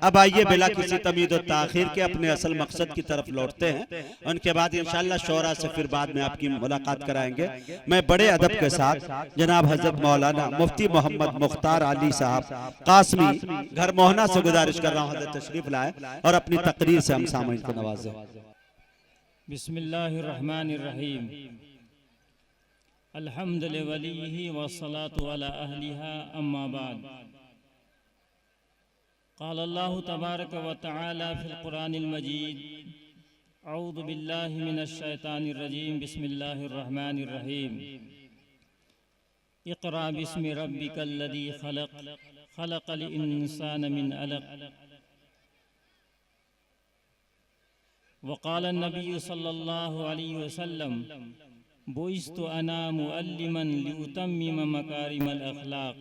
अब आइए बिला किसी तमीद और ताखिर के अपने असल मकसद की तरफ लौटते हैं। उनके बाद इंशाअल्लाह शोरा से फिर बाद में आपकी मुलाकात कराएंगे। मैं बड़े अदब के साथ जनाब हजरत मौलाना मुफ्ती मोहम्मद मुख्तार अली साहब कासमी घर मोहना से गुजारिश कर रहा हूँ हजरत तशरीफ लाए और अपनी तकरीर से हम सामईन को नवाजें। बिस्मिल्लाहिर्रहमानिर्रहीम। अल्हम्दुलिल्लाहि वलिही वस्सलातु अला अहलिहा अम्मा बाद। क़ाल अल्लाहु तबारक व तआला फ़िल क़ुरानिल मजीद अऊज़ु बिल्लाहि मिनश शैतानिर रजीम बिस्मिल्लाहिर रहमानिर रहीम। इक़रा बिस्मि रब्बिकल लज़ी ख़लक़ ख़लक़ल इंसान मिन अलक़। वक़ाल नबी सल्लल्लाहु अलैहि वसल्लम बुइस्तु अना मुअल्लिमन लिउतम्मिम मकारिमल अख़लाक़।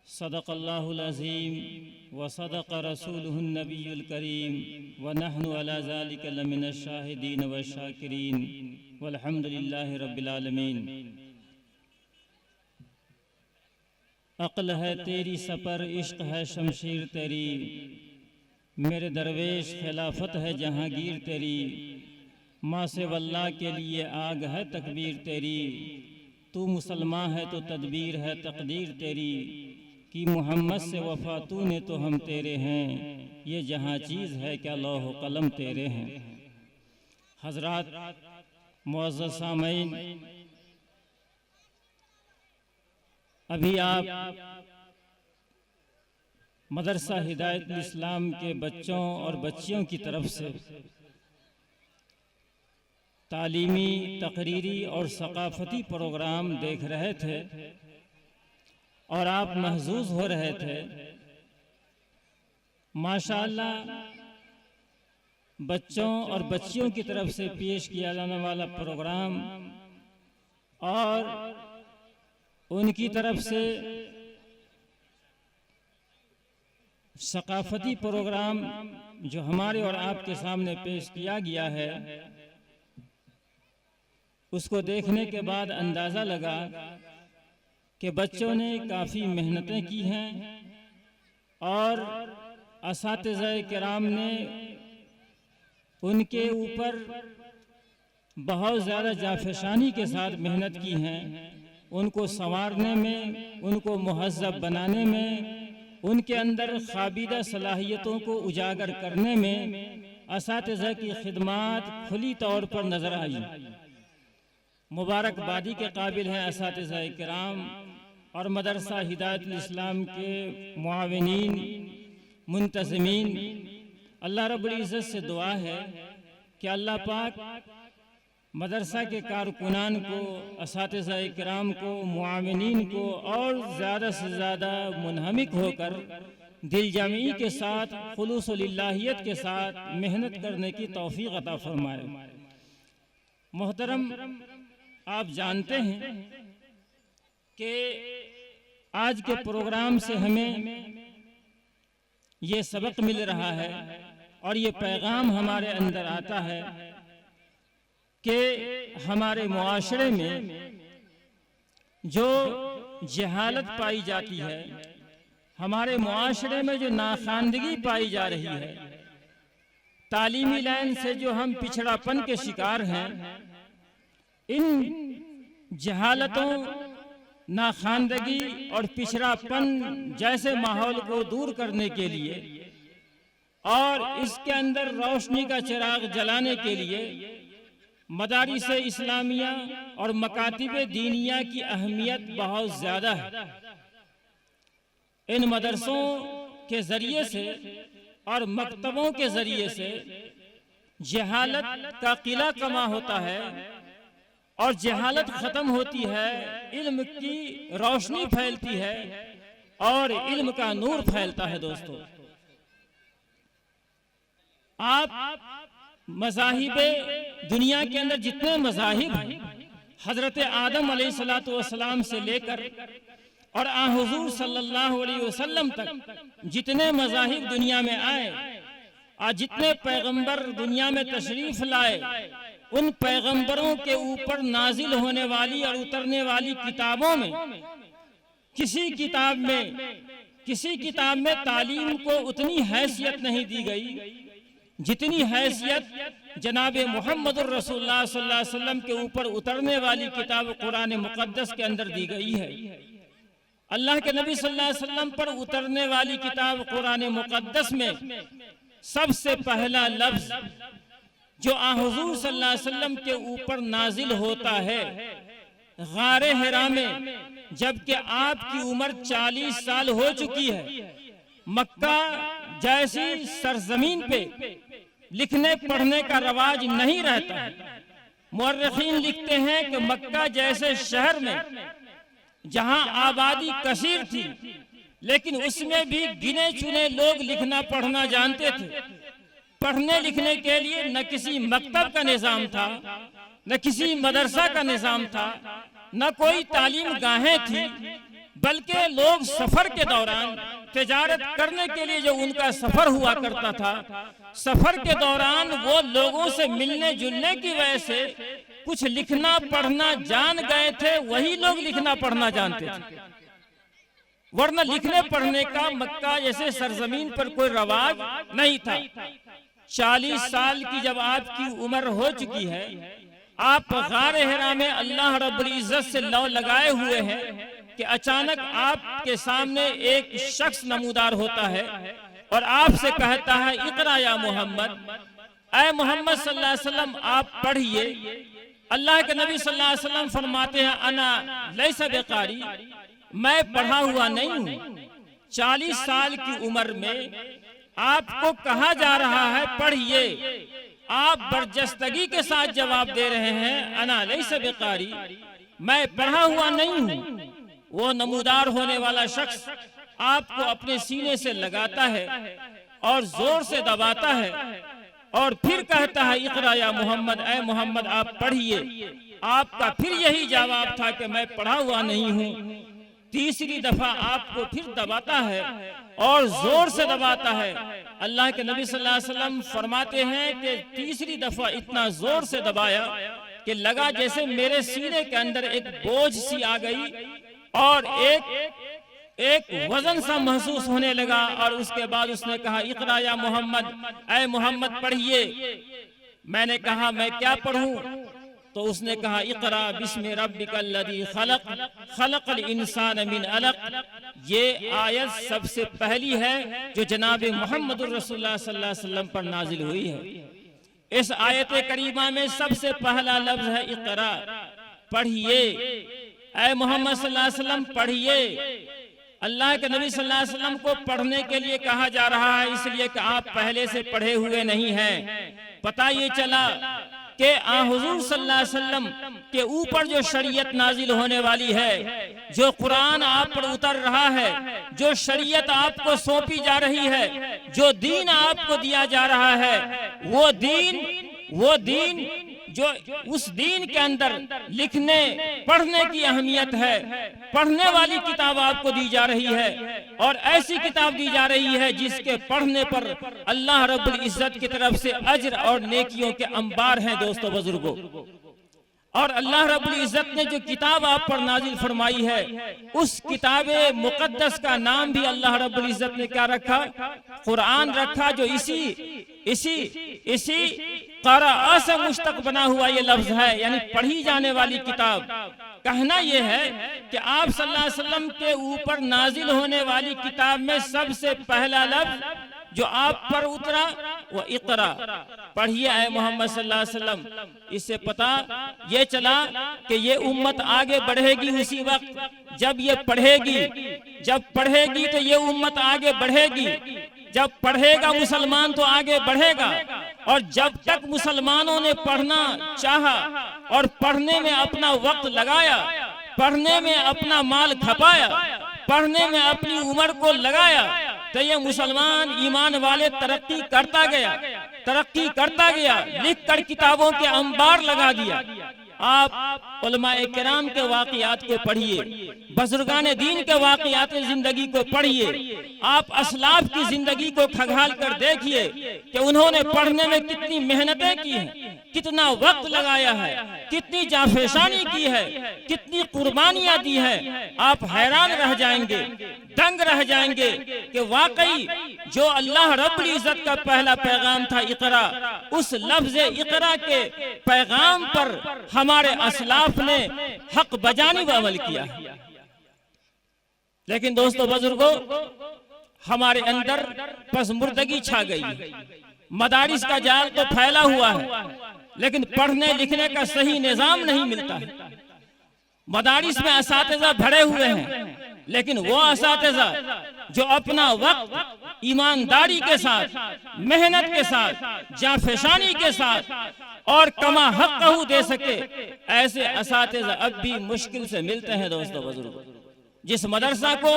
सदक़ल्लाहुल अज़ीम व सदक़ रसूलुहुन नबियुल करीम व नहनु अला ज़ालिका लमिनश शाहिदीन व शाकिरीन वल्हम्दुलिल्लाहि रब्बिल आलमीन। अक़ल है तेरी सपर, इश्क़ है शमशीर तेरी, मेरे दरवेश खिलाफत है जहांगीर तेरी। माँ से वल्लाह के लिए आग है तकबीर तेरी, तू मुसलमान है तो तदबीर है तकदीर तेरी। कि मोहम्मद से वफा तूने तो हम तेरे हैं, ये जहाँ चीज़ है क्या लौह कलम तेरे हैं। हज़रात मुअज़्ज़ज़ सामईन, अभी आप मदरसा हिदायतुल इस्लाम के बच्चों और बच्चियों की तरफ से तालीमी, तकरीरी और सकाफ़ती प्रोग्राम देख रहे थे और आप महजूज हो रहे थे। माशाअल्लाह बच्चों और बच्चियों की तरफ से पेश किया जाने वाला प्रोग्राम और उनकी तरफ से सकाफ़ती प्रोग्राम जो हमारे और आपके सामने पेश किया गया है, उसको देखने के बाद अंदाज़ा लगा कि बच्चों ने काफ़ी मेहनतें की हैं और असातिज़ा किराम ने उनके ऊपर बहुत ज़्यादा जाफ़शानी के साथ मेहनत की हैं। उनको संवारने में, उनको मुहज़्ज़ब बनाने में, उनके अंदर ख़ाबिदा सलाहियतों को उजागर करने में असातिज़ा की खिदमात खुली तौर पर नज़र आई। मुबारकबादी के काबिल हैं असातिज़ा किराम और मदरसा हिदायतुल इस्लाम के मुआविनीन, मुंतज़मीन। अल्लाह रब्बुल इज़्ज़त से दुआ है कि अल्लाह पाक मदरसा के कारकुनान को, असातिज़ा किराम को, मुआविनीन को और ज़्यादा से ज़्यादा मुनहमिक होकर दिल जमी के साथ, खुलूस लिल्लाहियत के साथ मेहनत करने की तौफ़ीक़ अता फ़रमाए। मोहतरम, आप जानते हैं कि आज के प्रोग्राम से हमें ये सबक मिल रहा है और ये पैगाम हमारे अंदर आता है कि हमारे मुआशरे में जो जहालत पाई जाती है, हमारे मुआशरे में जो नाखानदगी पाई जा रही है, तालीमी लाइन से जो हम पिछड़ापन के शिकार हैं, इन जहालतों, नाखानदगी और पिछड़ापन जैसे माहौल को दूर करने के लिए और इसके अंदर रोशनी का चिराग जलाने के लिए मदारिस इस्लामिया और मकातिब दीनिया की अहमियत बहुत ज़्यादा है। इन मदरसों के ज़रिए से और मकतबों के ज़रिए से जहालत का किला कमा होता है और जहालत ख़त्म होती है, इल्म की रोशनी फैलती है और इल्म का नूर फैलता है। दोस्तों, आप मज़ाहिबे दुनिया के अंदर जितने मज़ाहिब हैं, हज़रत आदम अलैहिस्सलातु वस्सलाम से लेकर और हुज़ूर सल्लल्लाहु अलैहि वसल्लम तक जितने मज़ाहिब दुनिया में आए और जितने पैगंबर दुनिया में तशरीफ़ लाए, उन पैगंबरों के ऊपर नाजिल होने वाली और उतरने वाली किताबों में किसी किताब में किसी किताब में तालीम को उतनी हैसियत नहीं दी गई जितनी हैसियत जनाब मुहम्मदुर रसूलुल्लाह सल्लल्लाहु अलैहि वसल्लम के ऊपर उतरने वाली किताब कुरान मुक़द्दस के अंदर दी गई है। अल्लाह के नबी सल्लल्लाहु अलैहि वसल्लम पर उतरने वाली किताब कुरान मुक़द्दस में सबसे पहला लफ्ज जो हुज़ूर सल्लल्लाहु अलैहि वसल्लम के ऊपर नाजिल होता है गारे हिरा में, जबकि आपकी उम्र 40 साल हो चुकी है। मक्का जैसी सरजमीन पे लिखने पढ़ने का रवाज नहीं रहता है। मुअर्रिखीन लिखते हैं कि मक्का जैसे शहर में जहां आबादी कसीर थी, लेकिन उसमें भी गिने चुने लोग लिखना पढ़ना जानते थे। पढ़ने लिखने के लिए न किसी मकतब का निज़ाम था, न किसी मदरसा का निज़ाम था, न कोई तालीम गाहें थी, बल्कि लोग सफर के दौरान तिजारत करने के लिए जो उनका सफर हुआ करता था, सफर के दौरान वो लोगों से मिलने जुलने की वजह से कुछ लिखना पढ़ना जान गए थे। वही लोग लिखना पढ़ना जानते थे, वरना लिखने पढ़ने का मक्का जैसे सरजमीन पर कोई रवाज नहीं था। 40 साल की जब आपकी उम्र हो चुकी है, आप गारे हिरा में अल्लाह रब्बुल इज्जत से लौ लगाए हुए हैं कि अचानक आपके सामने एक शख्स नमूदार होता है और आपसे कहता है इक़रा या मोहम्मद, ऐ मोहम्मद सल्लल्लाहु अलैहि वसल्लम आप पढ़िए। अल्लाह के नबी सल्लल्लाहु अलैहि वसल्लम फरमाते हैं अना लैसा बेकारी, मैं पढ़ा हुआ नहीं हूँ। 40 साल की उम्र में आपको कहा जा रहा है पढ़िए, आप बरजस्तगी के साथ जवाब दे रहे हैं अना लैसा बेकारी, मैं पढ़ा हुआ नहीं हूँ। वो नमूदार होने वाला शख्स आपको अपने सीने से लगाता है और जोर से दबाता है और फिर कहता है इक़रा या मोहम्मद, ऐ मोहम्मद आप पढ़िए। आपका फिर यही जवाब था कि मैं पढ़ा हुआ नहीं हूँ। तीसरी दफा आपको फिर दबाता है और जोर से दबाता है। अल्लाह के नबी सल्लल्लाहु अलैहि वसल्लम फरमाते हैं कि तीसरी दफा इतना जोर से दबाया कि लगा जैसे मेरे सीने के अंदर एक बोझ सी आ गई और एक वजन सा महसूस होने लगा। और उसके बाद उसने कहा इक़रा या मोहम्मद, ऐ मोहम्मद पढ़िए। मैंने कहा मैं क्या पढ़ूं? तो उसने कहा इक़रा बिस्मि रब्बिकल लज़ी खलक़ खलक़ल इंसान मिन अलक़। ये आयत सबसे पहली है जो जनाब मुहम्मदुर रसूलुल्लाह सल्लल्लाहु अलैहि वसल्लम पर नाजिल हुई है। इस आयत करीमा में सबसे पहला लफ्ज है इक़रा, पढ़िए। ऐ मोहम्मद सल्लल्लाहु अलैहि वसल्लम पढ़िए। अल्लाह के नबी सल्लल्लाहु अलैहि वसल्लम को पढ़ने के लिए कहा जा रहा है, इसलिए कि आप पहले से पढ़े हुए नहीं हैं। पता ये चला कि हुज़ूर सल्लल्लाहु अलैहि वसल्लम के ऊपर जो शरीयत नाजिल होने वाली है, जो कुरान आप पर उतर रहा है, जो शरीयत आपको सौंपी जा रही है, जो दीन आपको दिया जा रहा है, वो दीन जो उस दीन के अंदर लिखने पढ़ने की अहमियत है, पढ़ने वाली किताब आपको दी जा रही है। और ऐसी किताब दी जा रही है जिसके पढ़ने पर अल्लाह रब्बुल इज्जत की तरफ से अज्र और नेकियों के अंबार हैं। दोस्तों बुजुर्गों, और अल्लाह रब्बुल इज्जत ने जो किताब आप पर नाजिल फरमाई है, उस किताब मुक़द्दस का नाम भी अल्लाह रब्बुल इज्जत ने क्या रखा? कुरान रखा, जो इसी क़रा से मुश्तक बना हुआ ये लफ्ज है, यानी पढ़ी जाने वाली किताब। कहना यह है कि आप सल्लल्लाहु अलैहि वसल्लम के ऊपर नाजिल होने वाली किताब में सबसे पहला लफ्ज जो आप पर उतरा वो इक़रा, पढ़िए ऐ मोहम्मद सल्लल्लाहु अलैहि वसल्लम। इससे पता ये चला कि ये उम्मत आगे बढ़ेगी उसी वक्त जब ये पढ़ेगी। जब पढ़ेगी तो ये उम्मत आगे बढ़ेगी। जब पढ़ेगा मुसलमान तो आगे बढ़ेगा। और जब तक मुसलमानों ने पढ़ना चाहा और पढ़ने में अपना वक्त लगाया, पढ़ने में अपना माल खपाया, पढ़ने में अपनी उम्र को लगाया, तो ये मुसलमान ईमान वाले तरक्की करता गया, लिख कर किताबों के अंबार लगा दिया। आप उलमाए किराम के वाक़ियात को पढ़िए, बुजुर्गान दीन के वाक़ियात जिंदगी को पढ़िए, आप असलाफ की जिंदगी को खंगाल कर देखिए कि उन्होंने पढ़ने में कितनी मेहनतें की हैं, कितना वक्त लगाया है, कितनी जाफेशानी की है, कितनी कुर्बानियां दी है। आप हैरान रह जाएंगे, दंग रह जाएंगे कि वाकई जो अल्लाह रब्बुल इज्जत का पहला पैगाम था इकरा, उस लफ्ज इकरा के पैगाम पर हमारे असलाफ ने हक बजानी व अमल किया है। लेकिन दोस्तों बुजुर्गों, हमारे अंदर पसमुर्दगी छा गई है। मदारिस का जाल तो फैला हुआ है, लेकिन पढ़ने लिखने का सही निजाम नहीं मिलता है। मदारिस में असातिज़ा भरे हुए हैं, लेकिन वो असातिज़ा जो अपना वक्त ईमानदारी के साथ, मेहनत के साथ, जाफेशानी के साथ और कमा हक़्क़हू दे सके, ऐसे असातिज़ा अब भी मुश्किल से मिलते हैं। दोस्तों बुजुर्ग, जिस मदरसा को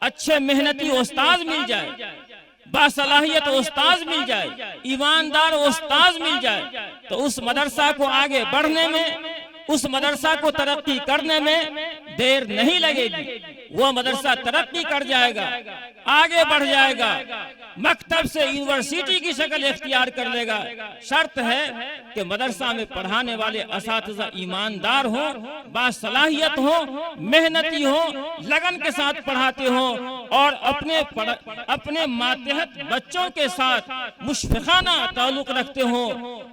अच्छे मेहनती उस्ताद मिल जाए, बासलाहियत उस्ताद मिल जाए, ईमानदार उस्ताद मिल जाए, तो उस मदरसा को आगे बढ़ने में, उस मदरसा को तरक्की करने में देर नहीं लगेगी। वो मदरसा तरक्की कर जाएगा, आगे बढ़ जाएगा, मकतब से यूनिवर्सिटी की शक्ल इख्तियार कर लेगा। शर्त है कि मदरसा में पढ़ाने वाले असातिज़ा ईमानदार हो, बासलाहियत हो, मेहनती हो, लगन के साथ पढ़ाते हो और अपने मातहत बच्चों के साथ मुशफ़िक़ाना ताल्लुक़ रखते हो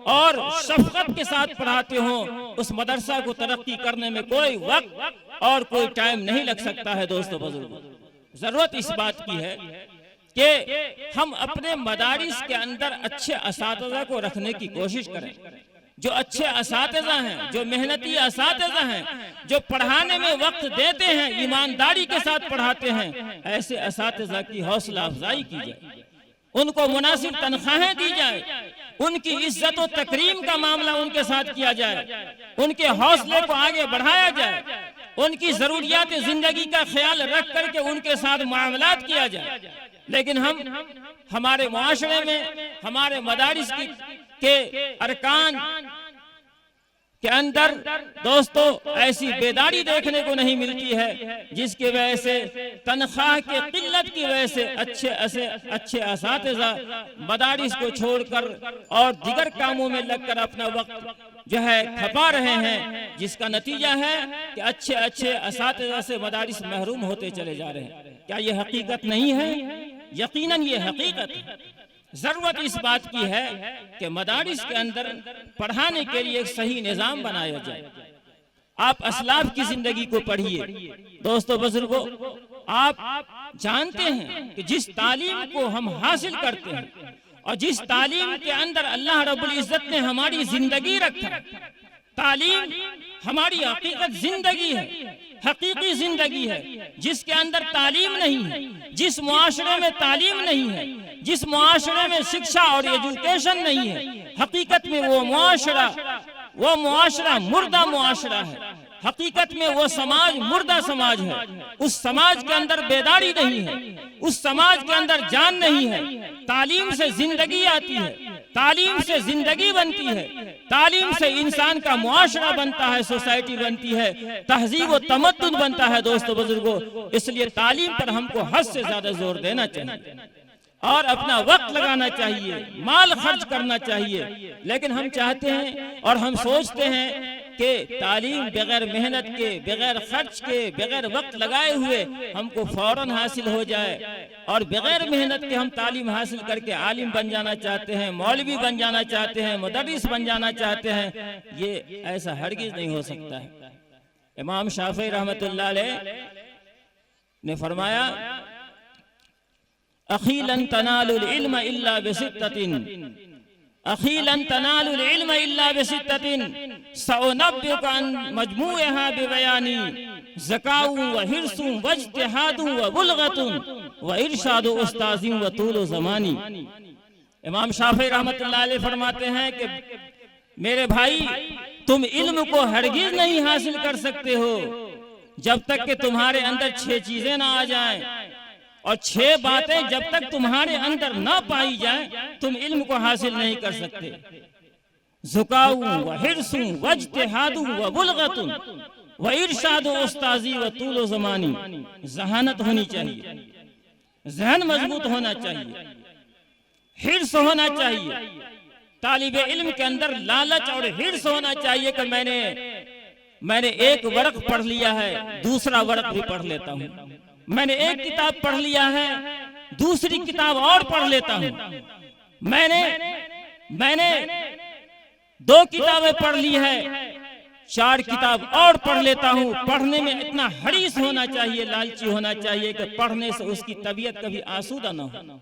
और शफ़क़त के साथ पढ़ाते हो। उस मदरसा को तरक्की करने में कोई वक्त और कोई टाइम नहीं लग सकता है। दोस्तों बुजुर्गों, जरूरत इस बात की है कि हम अपने मदारिस के अंदर अच्छे असातिज़ा को रखने की कोशिश करें। जो अच्छे असातिज़ा हैं, जो मेहनती असातिज़ा हैं, जो पढ़ाने में वक्त देते हैं, ईमानदारी के साथ पढ़ाते हैं, ऐसे असातिज़ा की हौसला अफजाई की जाए, उनको मुनासिब तनख्वाहें दी जाए, उनकी इज्जत और तकरीम का मामला उनके साथ किया जाए, उनके हौसले को आगे बढ़ाया जाए, उनकी जरूरियात जिंदगी का ख्याल रख करके उनके साथ मामलात किया जाए। लेकिन हमारे मुआशरे में, हमारे मदारिस के अरकान के अंदर दोस्तों ऐसी बेदारी देखने को नहीं मिलती है, जिसकी वजह से तनख्वाह के किल्लत की वजह से अच्छे असातिज़ा मदारिस को छोड़कर और दिगर कामों में लगकर अपना वक्त जो है खपा रहे हैं, जिसका नतीजा है कि अच्छे असातिज़ा से मदारिस महरूम होते चले जा रहे हैं। क्या ये हकीकत नहीं है? यकीनन ये हकीकत है। जरूरत इस बात की है कि मदारिस के अंदर पढ़ाने के लिए एक सही निजाम बनाया जाए। आप असलाफ की जिंदगी को पढ़िए। दोस्तों बुजुर्गों, आप जानते हैं कि जिस तालीम को हम हासिल करते हैं और जिस तालीम के अंदर अल्लाह रब्बुल इज्जत ने हमारी जिंदगी रखा, तालीम हमारी हकीकत जिंदगी है, हकीकी जिंदगी है। जिसके अंदर तालीम नहीं है, जिस मुआशरे में तालीम नहीं है, जिस मुआशरे में शिक्षा और एजुकेशन नहीं है, हकीकत में वो मुआशरा मुर्दा मुआशरा है। हकीकत में वो समाज मुर्दा समाज है। उस समाज के अंदर बेदारी नहीं है, उस समाज के अंदर जान नहीं है। तालीम से जिंदगी आती है, तालीम से जिंदगी बनती है, तालीम से इंसान का मुआशरा बनता है, सोसाइटी बनती है, तहजीब व तमद्दुन बनता है। दोस्तों बुजुर्गों, इसलिए तालीम पर हमको हद से ज्यादा जोर देना चाहिए और अपना वक्त लगाना चाहिए, माल खर्च करना चाहिए। लेकिन हम चाहते हैं और हम सोचते हैं कि तालीम बगैर मेहनत के, बगैर खर्च के, बगैर वक्त लगाए हुए हमको फौरन हासिल हो जाए और बगैर मेहनत के हम तालीम हासिल करके आलिम बन जाना चाहते हैं, मौलवी बन जाना चाहते हैं, मुदर्रिस बन जाना चाहते हैं। ये ऐसा हरगिज नहीं हो सकता है। इमाम शाफी रहमतुल्लाह अलैह ने फरमाया, अखीलन तनालुल इल्म इल्ला बिसित्ततिन, अखीलन तनालुल इल्म इल्ला बिसित्ततिन, सउनब्बियुका अन मजमूअहा बिबयानी, ज़काउ व हिर्सु व इज्तिहादु व बुलगतुन व इरशादु उस्ताज़ी व तूलु ज़मानी। इमाम शाफी रहमतुल्लाह अलैह फरमाते हैं कि मेरे भाई, तुम इल्म को हरगिज नहीं हासिल कर सकते हो जब तक कि तुम्हारे अंदर 6 चीजें ना आ जाएं, और 6 बातें जब तक तुम्हारे अंदर ना पाई जाएं, तुम इल्म को हासिल नहीं कर सकते। ज़ुकाउ व हिर्सु व इज्तिहादु व बुलगतुन व इरशादु उस्ताज़ी व तूलु ज़मानी। ज़हानत होनी चाहिए, जहन मजबूत होना चाहिए, हिर्स होना चाहिए, तालिब इल्म के अंदर लालच और हिर्स होना चाहिए कि मैंने एक वर्क पढ़ लिया है, दूसरा वर्क भी पढ़ लेता हूँ। मैंने एक किताब पढ़ लिया है, दूसरी किताब और पढ़ लेता हूँ। मैंने 2 किताबें पढ़ ली है, 4 किताब और पढ़ लेता हूँ। पढ़ने में इतना हरीस होना चाहिए, लालची होना चाहिए कि पढ़ने से उसकी तबीयत कभी आसूदा न हो।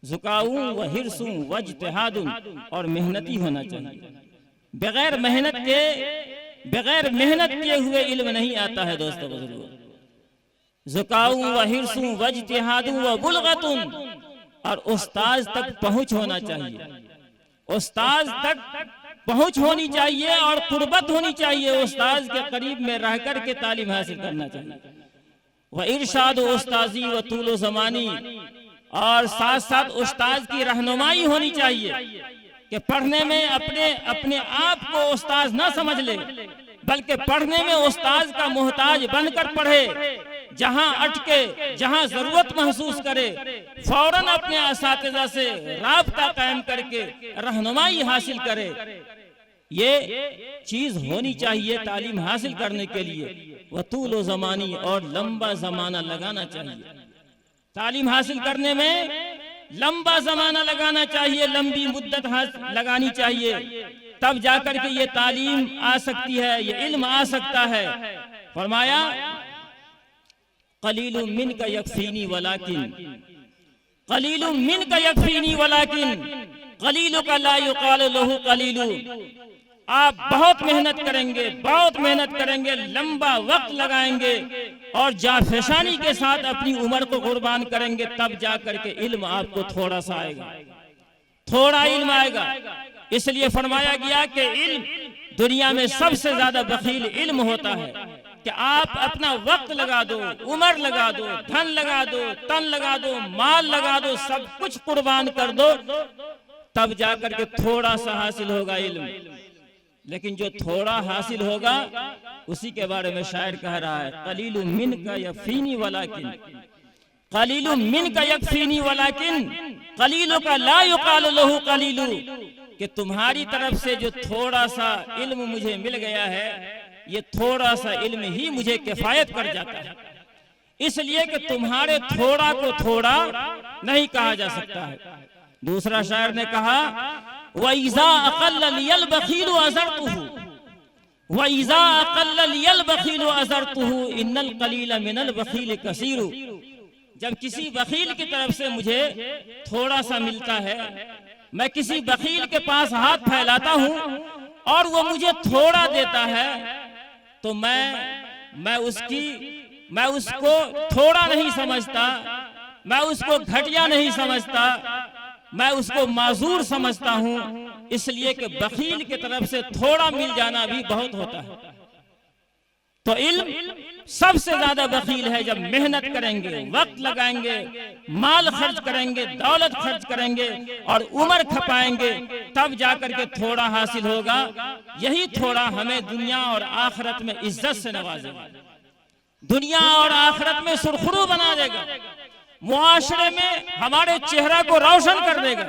ज़ुकाऊ व हिर्सू व इज्तिहादुन, और मेहनती होना चाहिए। बगैर मेहनत किए हुए इल्म नहीं आता है दोस्तों बुजुर्गों। ज़ुकाऊ व हिर्सू व इज्तिहादु व बुलगतुन, और उस्ताद तक पहुंच होना चाहिए। उस्ताद तक पहुंच होनी चाहिए और कुर्बत होनी चाहिए। उस्ताद के करीब में रह कर के तालीम हासिल करना चाहिए। वह इरशाद उस्ताजी व तूलो ज़मानी, और साथ साथ उस्ताद की रहनुमाई होनी चाहिए कि पढ़ने में अपने आप को उस्ताद ना समझ ले, बल्कि पढ़ने में उस्ताद का मोहताज बनकर पढ़े। जहां अटके, जहां जरूरत महसूस करे, फौरन अपने असातिज़ा से राबता कायम करके रहनुमाई हासिल करे। ये चीज होनी चाहिए तालीम हासिल करने के लिए। वतूलो ज़मानी, और लंबा जमाना लगाना चाहिए। तालीम हासिल करने में लंबा जमाना लगाना चाहिए, लंबी मुद्दत लगानी चाहिए, तब जाकर के ये तालीम आ सकती है, ये इल्म आ सकता है। फरमाया कलीलुम मिनका यकफीनी वलाकिन, कलीलुम मिनका यकफीनी वलाकिन कलीलुका ला युकाल लहू कलीलु। आप बहुत मेहनत करेंगे, लंबा वक्त लगाएंगे और जाफेशानी के साथ अपनी उम्र को कुर्बान करेंगे, तब जाकर के इल्म आपको थोड़ा सा आएगा, थोड़ा इल्म आएगा। इसलिए फरमाया गया कि इल्म, दुनिया में सबसे ज्यादा बखील इल्म होता है कि आप अपना वक्त लगा दो, उम्र लगा दो, धन लगा दो, तन लगा दो, माल लगा दो, सब कुछ कुर्बान कर दो, तब जाकर के थोड़ा सा हासिल होगा इल्म। लेकिन जो थोड़ा हासिल होगा उसी के बारे में शायर कह रहा है कलीलु मिनका यकफीनी वलाकिन, कलीलु मिनका यकफीनी वलाकिन कलीलु का ला युकाल लहू कलीलु, कि तुम्हारी तरफ से जो थोड़ा सा इल्म मुझे मिल गया है, ये थोड़ा सा इल्म ही मुझे किफायत कर जाता है। इसलिए कि तुम्हारे थोड़ा को थोड़ा नहीं कहा जा सकता है। दूसरा शायर ने कहा वइज़ा अक़ल्ल बखीलु अज़रतुहु, वइज़ा अक़ल्ल बखीलु अज़रतुहु इन्नल क़लील मिनल बखील कसीरु। जब किसी बखील की तरफ से मुझे थोड़ा सा मिलता है, मैं किसी बखील के पास हाथ फैलाता हूँ और वो मुझे थोड़ा देता है, तो मैं उसको थोड़ा नहीं समझता, मैं उसको घटिया नहीं समझता, मैं उसको माजूर समझता हूँ। इसलिए कि बखील की तरफ से थोड़ा मिल जाना भी बहुत होता है। तो इल्म सबसे ज्यादा बखील है जब मेहनत करेंगे, वक्त लगाएंगे, माल खर्च करेंगे, दौलत खर्च करेंगे और उम्र खपाएंगे, तब जाकर के थोड़ा हासिल होगा। यही थोड़ा हमें दुनिया और आखिरत में इज्जत से नवाजेगा, दुनिया और आखिरत में सुरखरू बना देगा, मुआशरे में हमारे चेहरा को रोशन कर देगा।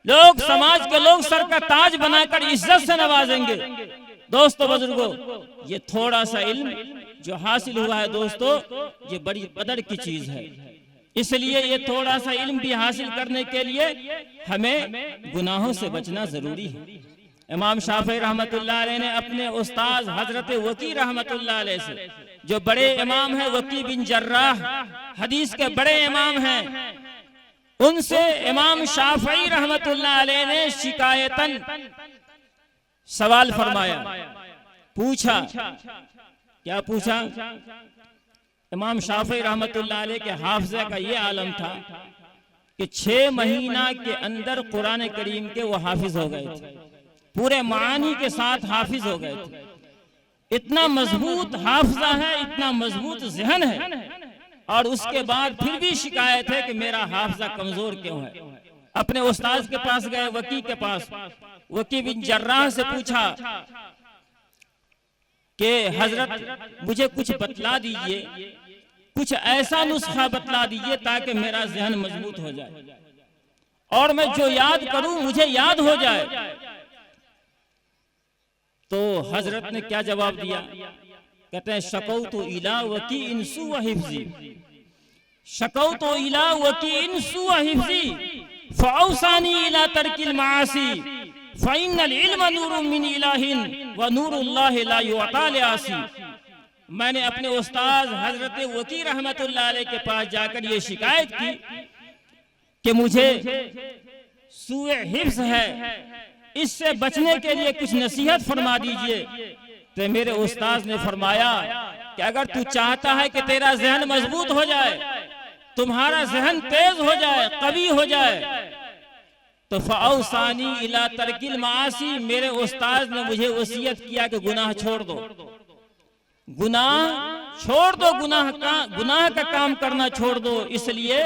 लोग, समाज के लोग सर का ताज बनाकर इज्जत से नवाजेंगे। दोस्तों बुजुर्गों, ये थोड़ा सा इल्म जो हासिल हुआ है दोस्तों, ये बड़ी कदर की चीज है। इसलिए ये थोड़ा सा इल्म भी हासिल करने के लिए हमें गुनाहों से बचना जरूरी है। इमाम शाफी रहमतुल्लाह अलैह ने अपने उस्ताद हजरत वकी रहमतुल्लाह अलैह से, जो बड़े इमाम हैं, वकी बिन जर्राह, हदीस के बड़े इमाम हैं, उनसे इमाम शाफी रहमतुल्लाह अलैह ने शिकायतन सवाल फरमाया, पूछा। क्या पूछा? इमाम शाफी रहमतुल्लाह अलैह के हाफिज़ा का ये आलम था कि 6 महीना के अंदर कुरान करीम के वो हाफिज हो गए थे, पूरे मानी के साथ हाफिज हो गए थे। इतना मजबूत हाफिजा है, इतना मजबूत ज़हन है, और उसके बाद फिर भी शिकायत है कि मेरा हाफिजा कमजोर क्यों है। अपने उस्ताद के पास गए, वकी के पास, वकी बिन जर्राह से पूछा कि हजरत मुझे कुछ बतला दीजिए, कुछ ऐसा नुस्खा बतला दीजिए ताकि मेरा ज़हन मजबूत हो जाए। और मैं जो याद करूं मुझे याद हो जाए। तो हजरत ने क्या जवाब दिया? कहते हैं शकौतु इला वकी इंसु व हिफ्जी, शकौतु इला वकी इंसु व हिफ्जी फौसानी इला तरकिल मासी फ़इन्नल इल्म नूरुम मिन इलाहिन व नूरुल्लाहि ला युअता लिआसी। मैंने अपने उस्ताद हजरत वकी रहमतुल्लाह अलैह के पास जाकर ये शिकायत की कि मुझे सूए हिफ्ज़ है, इससे बचने के लिए कुछ नसीहत फरमा दीजिए। तो मेरे उस्ताद ने फरमाया कि अगर तू चाहता है कि तेरा जहन मजबूत हो जाए, तुम्हारा जहन तेज हो जाए, कवी हो जाए, तो फौसानी इला तरकिल मासी, मेरे उस्ताद ने मुझे वसीयत किया कि गुनाह छोड़ दो, गुनाह छोड़ दो, गुनाह का काम करना छोड़ दो। इसलिए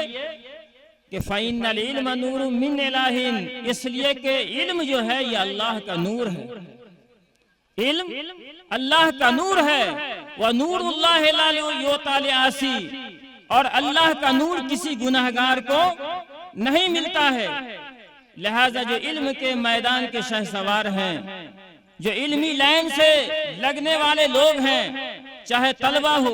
कि फ़इन्नल इल्म नूरुम मिन इलाहिन, इसलिए कि इल्म जो है ये अल्लाह का नूर है, इल्म अल्लाह का नूर है। व नूरुल्लाहि ला युअता लिआसी, और अल्लाह का नूर किसी गुनाहगार को नहीं मिलता है। लिहाजा जो इल्म के मैदान के शहसवार हैं, जो इल्मी लाइन से लगने वाले लोग हैं, चाहे तलबा हो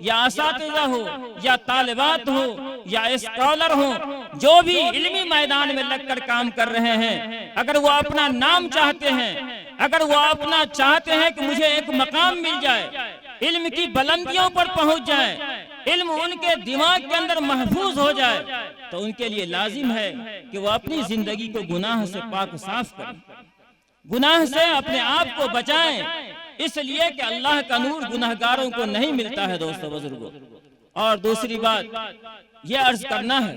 या असातिज़ा हो या तालिबात हो या स्कॉलर हो, जो भी इल्मी मैदान में लगकर काम कर रहे हैं, अगर वो अपना नाम चाहते हैं, अगर वो अपना चाहते हैं कि मुझे एक मकाम मिल जाए, इल्म की बुलंदियों पर पहुंच जाए, इल्म उनके दिमाग के अंदर महफूज हो जाए, तो उनके लिए लाजिम है कि वो अपनी जिंदगी को गुनाह से पाक साफ करें, गुनाह से अपने आप को बचाएं। इसलिए कि अल्लाह का नूर गुनाहगारों को नहीं मिलता है दोस्तों बुजुर्गों। और दूसरी बात यह अर्ज करना है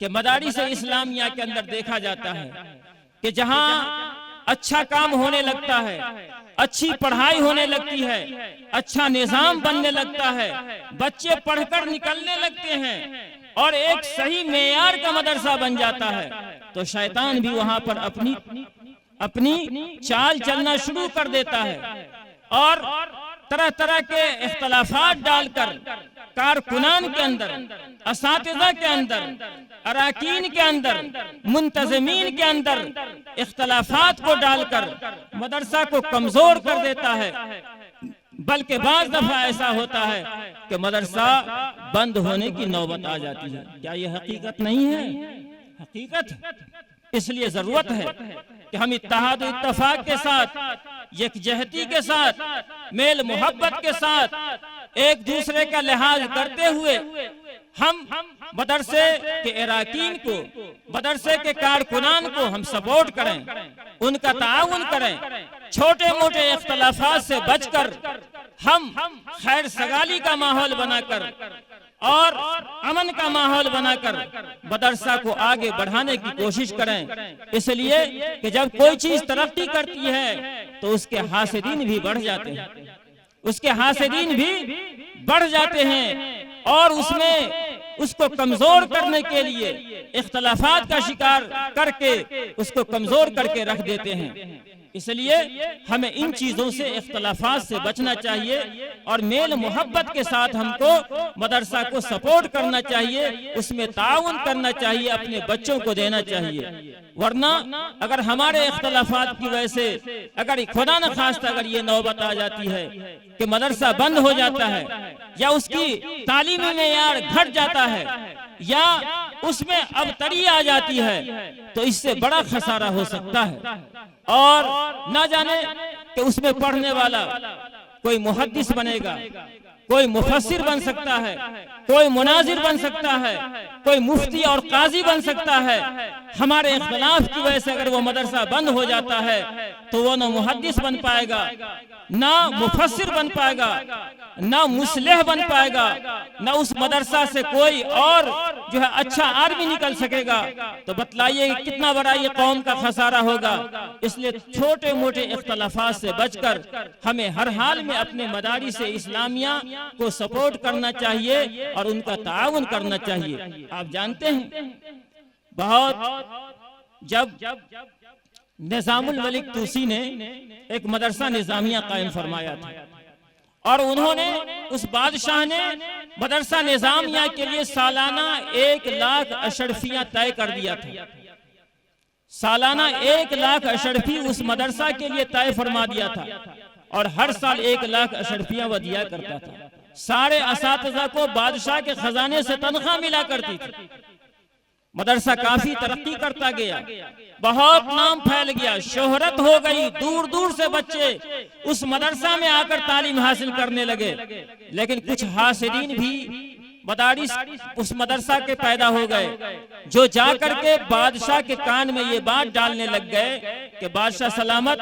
कि मदारिस इस्लामिया के अंदर देखा जाता है कि जहां अच्छा काम होने लगता है, अच्छी पढ़ाई होने लगती है, अच्छा निजाम बनने लगता है, बच्चे पढ़कर निकलने लगते हैं और एक सही मेयार का मदरसा बन जाता है, तो शैतान भी वहां पर अपनी चाल चलना शुरू कर देता है और तरह तरह के इख्तलाफात डालकर कारकुनान के अंदर, असातिज़ा के अंदर, अराकीन के अंदर, मुंतज़मीन के अंदर इख्तलाफात को डालकर मदरसा को कमजोर कर देता है। बल्कि बाज़ दफा ऐसा होता है कि मदरसा बंद होने की नौबत आ जाती है। क्या ये हकीकत नहीं है? हकीकत है। इसलिए जरूरत है कि हम इत्तेहाद इत्तफाक के साथ, यकजहती के साथ, मेल मोहब्बत के साथ एक दूसरे का लिहाज करते हुए हम मदरसे के अराकीन को, मदरसे के कारकुनान को हम सपोर्ट करें, उनका ताउन करें, छोटे मोटे इख्तलाफात से बचकर हम खैर सगाली का माहौल बनाकर और अमन का माहौल बनाकर मदरसा को आगे बढ़ाने की कोशिश करें। इसलिए कि जब कोई चीज तरक्की करती है तो उसके हासिदीन भी बढ़ जाते हैं, उसके हासिदीन भी बढ़ जाते हैं और उसमें उसको कमजोर करने के लिए इख्तलाफात का शिकार करके उसको कमजोर करके रख देते हैं। इसलिए हमें इन चीजों से, इख्तलाफात से बचना चाहिए और मेल मोहब्बत के साथ हमको मदरसा को सपोर्ट करना चाहिए, उसमें ताउन करना चाहिए, अपने बच्चों को देना चाहिए। वरना अगर हमारे इख्तलाफात की वजह से अगर खुदा न खास्ता अगर ये नौबत आ जाती है कि मदरसा बंद हो जाता है या उसकी तालीमी मेयार घट जाता है या उसमें अबतरी आ जाती है, तो इससे बड़ा खसारा हो सकता है। और ना जाने कि उसमें पढ़ने वाला कोई मुहद्दिस बनेगा, कोई मुफस्सिर बन सकता है, कोई मुनाजिर बन सकता है, कोई मुफ्ती और काजी बन सकता है। हमारे इख्तलाफ की वजह से अगर वो मदरसा बंद हो जाता है तो वो ना मुहद्दिस बन पाएगा, ना मुफस्सिर बन पाएगा, ना मुस्लिह बन पाएगा, ना उस मदरसा से कोई और जो है अच्छा आदमी निकल सकेगा। तो बतलाइए कितना बड़ा ये कौम का खसारा होगा। इसलिए छोटे मोटे इख्तलाफात से बचकर हमें हर हाल में अपने मदारिस इस्लामिया को सपोर्ट करना चाहिए और उनका ताउन करना चाहिए। आप जानते हैं बहुत जब निजामुल मलिक तूसी ने एक मदरसा निजामिया कायम फरमाया था और उन्होंने, उस बादशाह ने मदरसा निजामिया के लिए सालाना 1 लाख अशरफियां तय कर दिया था। सालाना 1 लाख अशरफी उस मदरसा के लिए तय फरमा दिया था और हर साल 1 लाख अशरफियां वह दिया करता था। सारे असातिज़ा को बादशाह के खजाने से तनख्वाह मिला करती थी। मदरसा काफी तरक्की करता गया, बहुत नाम फैल गया, शोहरत हो गई, दूर दूर से बच्चे उस मदरसा में आकर तालीम हासिल करने लगे। लेकिन कुछ हासिदीन भी मदारिस उस मदरसा के पैदा हो गए, जो जाकर के बादशाह के कान में ये बात डालने लग गए कि बादशाह सलामत,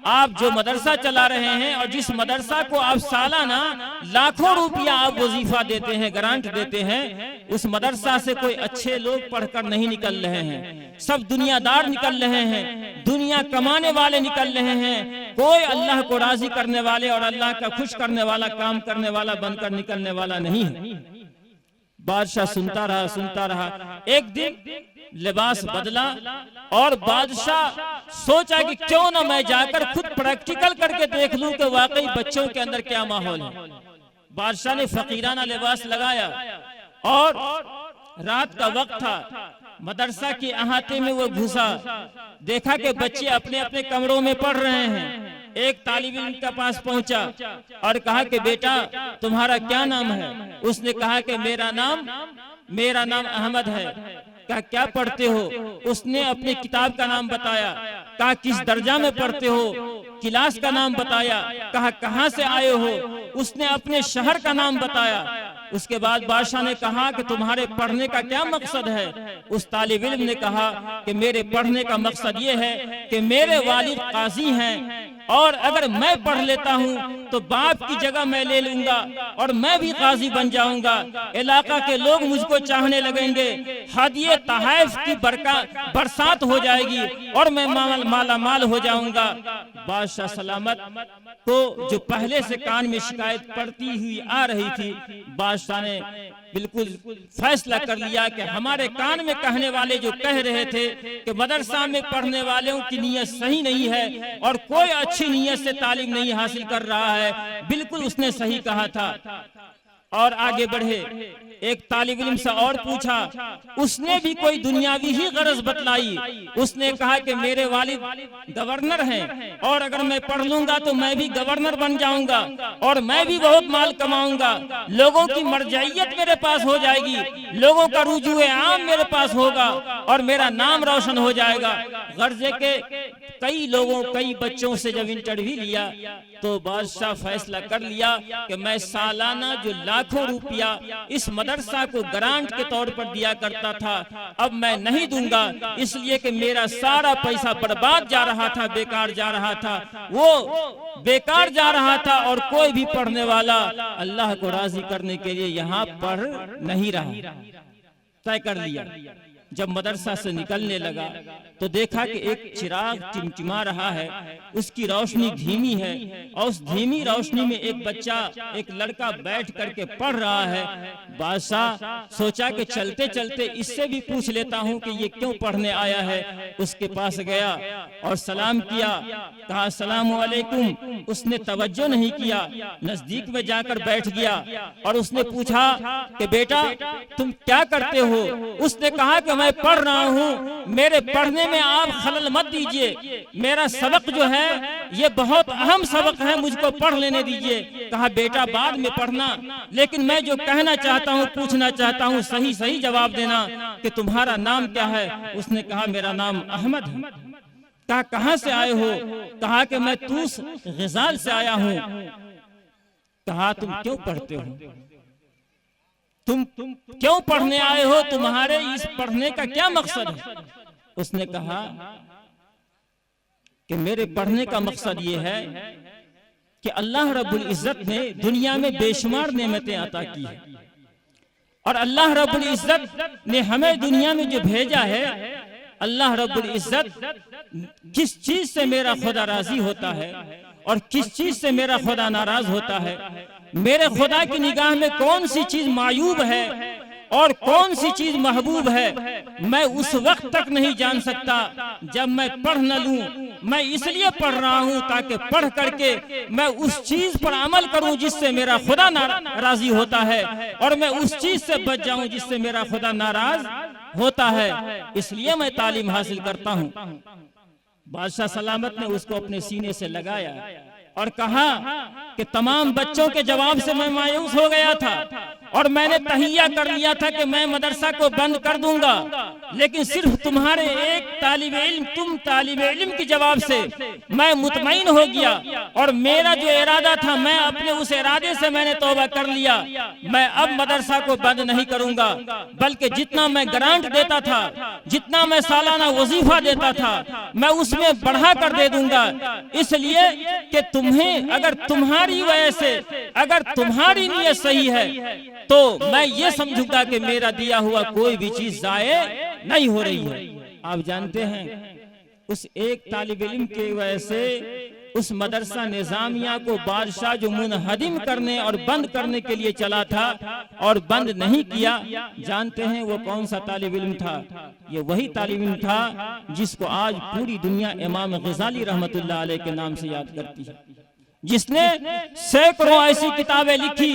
आप जो मदरसा चला रहे हैं और जिस मदरसा को आप सालाना लाखों रुपया आप वजीफा देते हैं, ग्रांट देते हैं, उस मदरसा से कोई अच्छे लोग पढ़कर नहीं निकल रहे हैं, सब दुनियादार निकल रहे हैं, दुनिया कमाने वाले निकल रहे हैं, कोई अल्लाह को राजी करने वाले और अल्लाह का खुश करने वाला काम करने वाला बनकर निकलने वाला नहीं है। बादशाह सुनता रहा। एक दिन लिबास बदला और बादशाह सोचा कि क्यों ना मैं जाकर खुद प्रैक्टिकल करके देख लूं कि वाकई बच्चों के अंदर क्या माहौल है। बादशाह ने फकीराना लिबास लगाया और रात का वक्त था, मदरसा के अहाते में वो घुसा, देखा कि बच्चे अपने अपने कमरों में पढ़ रहे हैं। एक तालिब इल्म के पास पहुंचा और कहा कि बेटा तुम्हारा क्या नाम है? उसने कहा कि मेरा नाम अहमद है। कहा क्या पढ़ते हो? उसने अपने किताब का नाम बताया। कहा किस दर्जा में पढ़ते हो? क्लास का नाम बताया। कहा कहां से आए हो? उसने अपने शहर का नाम बताया। उसके बाद बादशाह ने कहा कि तुम्हारे पढ़ने का क्या मकसद है? उस तालिब इल्म ने कहा कि मेरे पढ़ने का मकसद ये है कि मेरे वालिद काजी हैं और अगर मैं पढ़ लेता हूँ तो बाप की जगह मैं ले लूंगा और मैं भी काजी बन जाऊंगा, इलाका के लोग मुझको चाहने लगेंगे, हदिये तहफ़ की बरसात हो जाएगी और मैं माला माल हो जाऊंगा। बादशाह सलामत को जो पहले से कान में शिकायत पड़ती हुई आ रही थी, बादशाह ने बिल्कुल फैसला कर लिया कि हमारे कान में कहने वाले जो कह रहे थे कि मदरसा में पढ़ने वालों की नीयत सही नहीं है और कोई अच्छी नीयत से तालीम नहीं हासिल कर रहा है, बिल्कुल उसने सही कहा था। और आगे बढ़े, एक तालिब इल्म से और पूछा, उसने भी कोई दुनियावी ही गरज बतलाई। उसने कहा कि मेरे वालिद गवर्नर हैं और अगर मैं पढ़ लूंगा तो मैं भी गवर्नर बन जाऊंगा और मैं भी बहुत माल कमाऊंगा, लोगों की मर्जाइयत मेरे पास हो जाएगी, लोगों का रुजूए आम मेरे पास होगा और मेरा नाम रोशन हो जाएगा। गर्जे के कई बच्चों से जब इंटरव्यू लिया तो बादशाह फैसला कर लिया कि मैं सालाना जो लाखों रुपया इस मदरसा को ग्रांट के तौर पर दिया करता था, अब मैं नहीं दूंगा, इसलिए कि मेरा सारा पैसा बर्बाद जा रहा था, बेकार जा रहा था, वो बेकार जा रहा था और कोई भी पढ़ने वाला अल्लाह को राजी करने के लिए यहाँ पढ़ नहीं रहा। तय कर लिया। जब मदरसा से निकलने लगा तो देखा कि एक चिराग टिमटिमा रहा है, उसकी रोशनी धीमी है और उस धीमी रोशनी में एक बच्चा, एक लड़का बैठ करके पढ़ रहा है। बादशाह सोचा कि चलते चलते इससे भी पूछ लेता हूँ कि ये क्यों पढ़ने आया है। उसके पास गया और सलाम किया, कहा अस्सलामु अलैकुम। उसने तवज्जो नहीं किया, नजदीक में जाकर बैठ गया और उसने पूछा कि बेटा तुम क्या करते हो? उसने कहा कि मैं पढ़ रहा हूँ, मेरे पढ़ने में आप खलल मत दीजिए, मेरा सबक जो है ये बहुत अहम सबक है, मुझको पढ़ लेने दीजिए। कहा बेटा बाद में पढ़ना, लेकिन मैं जो कहना चाहता हूँ, पूछना चाहता हूँ, सही सही जवाब देना कि तुम्हारा नाम क्या है? उसने कहा मेरा नाम अहमद है। कहा कहाँ से आए हो? कहा कि मैं तूस ग़िज़ाल से आया हूँ। कहा तुम क्यों पढ़ते हो? तुम क्यों पढ़ने आए हो? तुम्हारे इस पढ़ने का क्या मकसद है? उसने कहा कि मेरे पढ़ने का मकसद ये है कि अल्लाह रब्बुल इज्जत ने दुनिया में बेशुमार नेमतें अता की है और अल्लाह रब्बुल इज्जत ने हमें दुनिया में जो भेजा है, अल्लाह रब्बुल इज्जत किस चीज से मेरा खुदा राजी होता है और किस चीज से मेरा खुदा नाराज होता है, मेरे खुदा की निगाह में कौन सी चीज मायूब है और कौन सी चीज महबूब है, मैं उस वक्त तक नहीं जान सकता जब मैं पढ़ न लूं। मैं इसलिए पढ़ रहा हूं ताकि पढ़ करके मैं उस चीज पर अमल करूं जिससे मेरा खुदा राजी होता है और मैं उस चीज से बच जाऊं जिससे मेरा खुदा नाराज होता है, इसलिए मैं तालीम हासिल करता हूँ। बादशाह सलामत ने उसको अपने सीने से लगाया और कहा कि तमाम बच्चों के जवाब से मैं मायूस हो गया था और मैंने तहिया कर लिया था कि मैं मदरसा को बंद कर दूंगा, लेकिन सिर्फ तुम्हारे एक तालिब इल्म, तुम तालिब इल्म के जवाब से मैं मुतमईन हो गया और मेरा जो इरादा था मैं अपने उस इरादे से मैंने तौबा कर लिया। मैं अब मदरसा को बंद नहीं करूंगा, बल्कि जितना मैं ग्रांट देता था, जितना मैं सालाना वजीफा देता था, मैं उसमें बढ़ा कर दे दूंगा, इसलिए कि तुम्हें अगर तुम्हारी वजह से, अगर तुम्हारी नीयत सही है तो मैं ये समझूंगा कि मेरा दिया हुआ कोई भी चीज जाये नहीं हो रही है। आप जानते हैं उस एक तालिब इल्म की वजह से उस मदरसा निजामिया को बादशाह जो मुनहदिम करने और बंद करने के लिए चला था और बंद नहीं किया, जानते हैं वो कौन सा तालिब इल्म था? ये वही तालिब इल्म था जिसको आज पूरी दुनिया इमाम गजाली रहमतुल्लाह अलैह के नाम से याद करती है, जिसने सैकड़ों ऐसी किताबें लिखी।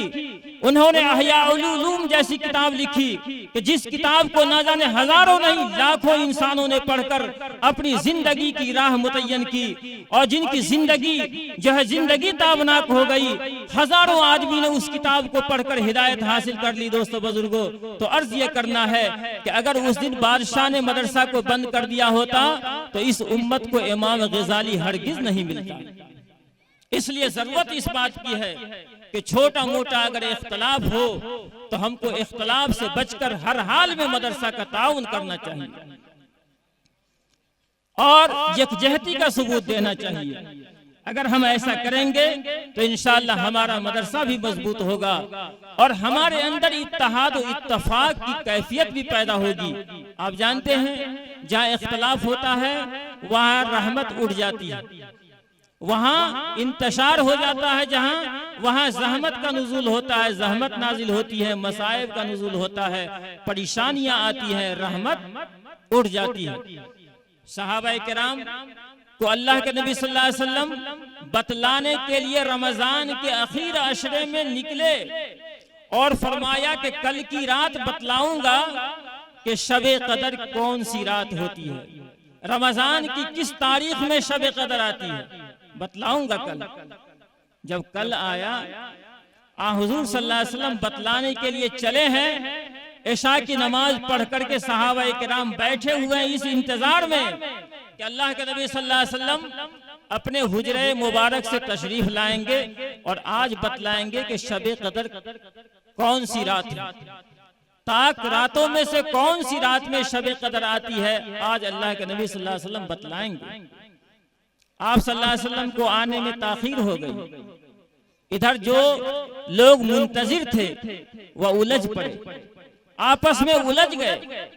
उन्होंने अहया उलूम जैसी किताब लिखी कि जिस किताब को ना जाने हजारों नहीं लाखों इंसानों ने पढ़कर अपनी जिंदगी की राह मुतय्यन की और जिनकी जिंदगी जो है जिंदगी ताबनाक हो गई। हजारों आदमी ने उस किताब को पढ़कर हिदायत हासिल कर ली। दोस्तों बुजुर्गों, तो अर्ज ये करना है कि अगर उस दिन बादशाह ने मदरसा को बंद कर दिया होता तो इस उम्मत को इमाम गजाली हरगिज नहीं मिलता। इसलिए जरूरत इस बात की है कि छोटा मोटा अगर इख्तलाफ हो तो हमको इख्तलाफ से बचकर हर हाल में मदरसा का ताउन करना चाहिए और यकजहती का सबूत देना चाहिए। अगर हम ऐसा करेंगे तो इंशाअल्लाह हमारा मदरसा भी मजबूत होगा और हमारे अंदर इत्तेहाद और इत्तफाक की कैफियत भी पैदा होगी। आप जानते हैं जहाँ इख्तलाफ होता है वहाँ रहमत उठ जाती है, वहाँ इंतशार हो जाता है, जहाँ वहाँ जहमत का नुज़ूल होता है, जहमत नाजिल होती है, मसाइब का नुज़ूल होता है, परेशानियां आती हैं, रहमत उठ जाती है। सहाबा किराम को अल्लाह के नबी सल्लल्लाहु अलैहि वसल्लम बतलाने के लिए रमजान के आखिर अशरे में निकले और फरमाया कि कल की रात बतलाऊंगा कि शबे कदर कौन सी रात होती है, रमजान की किस तारीख में शबे कदर आती है, बतलाऊंगा कल। जब कल आया हुजूर सल्लल्लाहु अलैहि वसल्लम बतलाने के लिए चले हैं, इशा की नमाज पढ़ करके सहाबा किराम बैठे हुए हैं इस इंतजार में कि अल्लाह के नबी सल्लल्लाहु अलैहि वसल्लम अपने हुजरे मुबारक से तशरीफ लाएंगे और आज बतलाएंगे कि शबे कदर कौन सी रात है, ताक रातों में से कौन सी रात में शबे कदर आती है। आज अल्लाह के नबी सल्लल्लाहु अलैहि वसल्लम बतलाएंगे। आप सल्लल्लाहु अलैहि वसल्लम को आने में ताखीर हो गई। इधर जो लोग मुंतजिर थे वह उलझ पड़े, आपस में उलझ गए,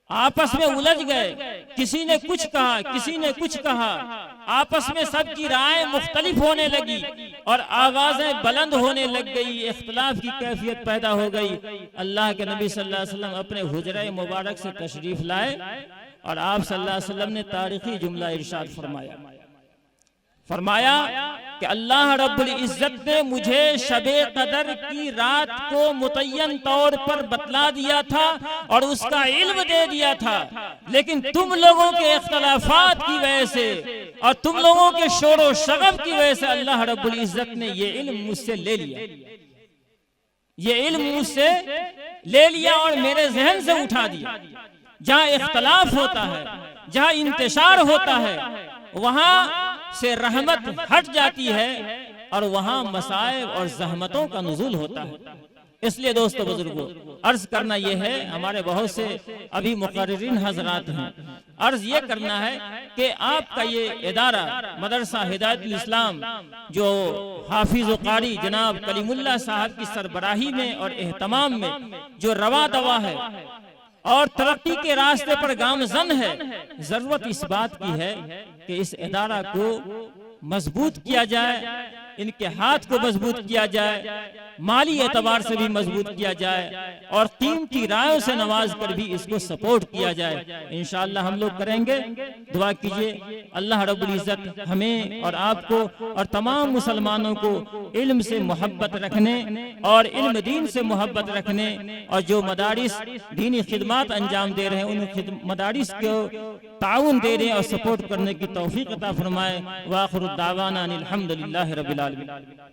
आपस में उलझ गए। किसी ने कुछ कहा, किसी ने कुछ कहा, आपस में सबकी राय मुख्तलिफ होने लगी और आवाजें बुलंद होने लग गई, इख्तिलाफ की कैफियत पैदा हो गई। अल्लाह के नबी सल्लल्लाहु अलैहि वसल्लम अपने हुजरे मुबारक से तशरीफ लाए और आप सल्लल्लाहु अलैहि वसल्लम ने तारीखी जुमला इरशाद फरमाया कि अल्लाह रब्बुल इज्जत ने मुझे शबे कदर की रात को मुतय्यन तौर पर बतला दिया था और उसका इल्म दे दिया था, लेकिन तुम लोगों के इख्तलाफात की वजह से और तुम लोगों के शोर शगब की वजह से अल्लाह रब्बुल इज्जत ने ये इल्म मुझसे ले लिया, ये इल्म मुझसे ले लिया और मेरे जहन से उठा दिया। जहाँ इख्तलाफ होता है, जहाँ इंतशार होता है, वहाँ से रहमत हट जाती है और वहाँ मसाइब और जहमतों का नुज़ूल होता है। इसलिए दोस्तों बुजुर्गों, अर्ज करना यह है, हमारे बहुत से अभी मुक़र्रिरीन हजरात हैं, अर्ज ये करना है कि आपका ये इदारा मदरसा हिदायतुल इस्लाम जो हाफिज कारी जनाब कलीमुल्लाह साहब की सरबराही में और एहतमाम में जो रवा दवा है और तरक्की के रास्ते पर गामजन है, जरूरत इस बात की है कि इस इदारा को मजबूत किया जाए, इनके हाथ को मजबूत किया जाए, माली एतबार से भी मजबूत किया जाए और कीमती रायों से नवाज कर भी इसको सपोर्ट किया जाए। इंशाअल्लाह हम लोग करेंगे। दुआ कीजिए अल्लाह रब्बुल इज्जत हमें और आपको और तमाम मुसलमानों को इल्म से मोहब्बत रखने और इल्म दीन से मोहब्बत रखने और जो मदारिस दीनी खिदमत अंजाम दे रहे हैं उन मदारिस को ताउन दे रहे हैं और सपोर्ट करने की तौफीक अता फरमाए। व आखिरु दावाना अनिल हम्दुलिल्लाहि रब्बिल आलमीन।